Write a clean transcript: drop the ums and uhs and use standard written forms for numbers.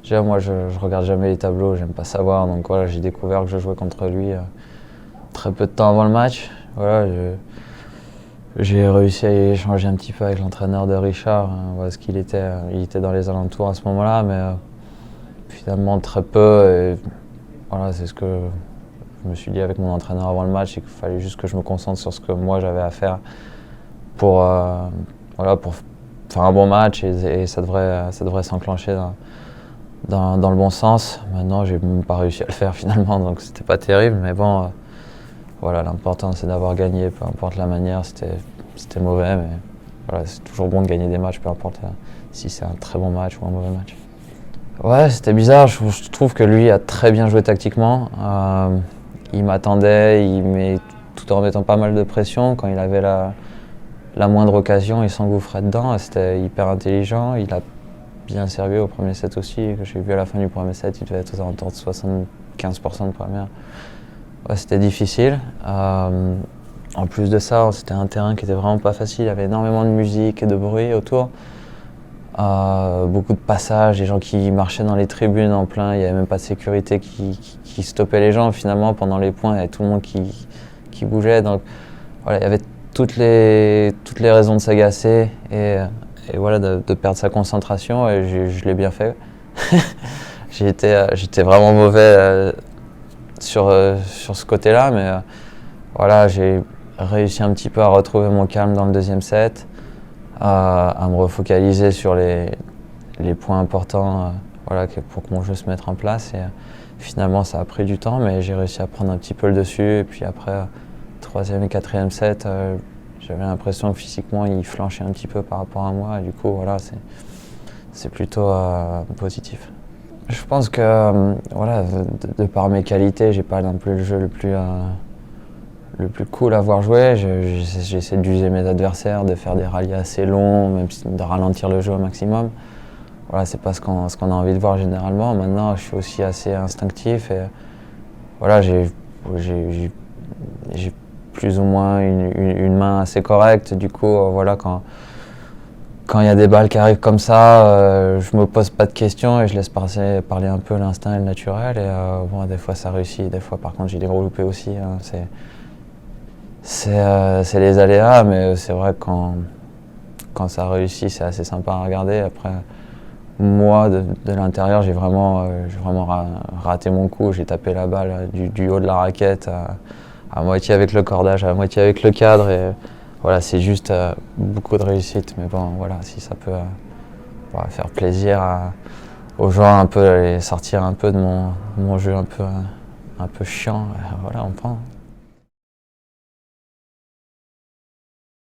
Déjà, moi, je regarde jamais les tableaux, j'aime pas savoir. Donc voilà, j'ai découvert que je jouais contre lui très peu de temps avant le match. Voilà, j'ai réussi à échanger un petit peu avec l'entraîneur de Richard, parce qu'il était, il était dans les alentours à ce moment-là, mais finalement très peu. Et voilà, c'est ce que je me suis dit avec mon entraîneur avant le match, c'est qu'il fallait juste que je me concentre sur ce que moi j'avais à faire pour, voilà, pour faire un bon match et ça devrait s'enclencher dans le bon sens. Maintenant, j'ai même pas réussi à le faire finalement, donc c'était pas terrible, mais bon, voilà, l'important c'est d'avoir gagné, peu importe la manière, c'était mauvais, mais voilà, c'est toujours bon de gagner des matchs, peu importe si c'est un très bon match ou un mauvais match. Ouais, c'était bizarre, je trouve que lui a très bien joué tactiquement. Il m'attendait, tout en mettant pas mal de pression. Quand il avait la moindre occasion, il s'engouffrait dedans. C'était hyper intelligent. Il a bien servi au premier set aussi. J'ai vu à la fin du premier set, il devait être aux alentours de 75% de première. Ouais, c'était difficile. En plus de ça, c'était un terrain qui était vraiment pas facile. Il y avait énormément de musique et de bruit autour. Beaucoup de passages, des gens qui marchaient dans les tribunes en plein, il n'y avait même pas de sécurité qui stoppait les gens finalement pendant les points, il y avait tout le monde qui bougeait. Donc voilà, il y avait toutes les raisons de s'agacer et voilà, de perdre sa concentration et je l'ai bien fait. J'étais vraiment mauvais sur ce côté-là, mais voilà, j'ai réussi un petit peu à retrouver mon calme dans le deuxième set. À me refocaliser sur les points importants voilà, pour que mon jeu se mette en place. Et finalement, ça a pris du temps, mais j'ai réussi à prendre un petit peu le dessus. Et puis après, troisième et quatrième set, j'avais l'impression que physiquement, il flanchait un petit peu par rapport à moi. Et du coup, voilà, c'est plutôt positif. Je pense que voilà, de par mes qualités, j'ai pas non plus le jeu le plus cool à voir jouer. J'essaie d'user mes adversaires, de faire des rallyes assez longs, même de ralentir le jeu au maximum. Voilà, c'est pas ce qu'on a envie de voir généralement. Maintenant, je suis aussi assez instinctif et voilà, j'ai plus ou moins une main assez correcte. Du coup, voilà, quand il y a des balles qui arrivent comme ça, je me pose pas de questions et je laisse parler un peu l'instinct et le naturel. Et bon, des fois ça réussit, des fois par contre j'ai des gros loupés aussi. Hein. C'est les aléas, mais c'est vrai que quand ça réussit, c'est assez sympa à regarder. Après, moi, de l'intérieur, j'ai vraiment raté mon coup. J'ai tapé la balle du haut de la raquette, à moitié avec le cordage, à moitié avec le cadre. Et voilà, c'est juste beaucoup de réussite. Mais bon, voilà, si ça peut voilà, faire plaisir aux gens, un peu, et sortir un peu de mon jeu un peu chiant, voilà, on prend.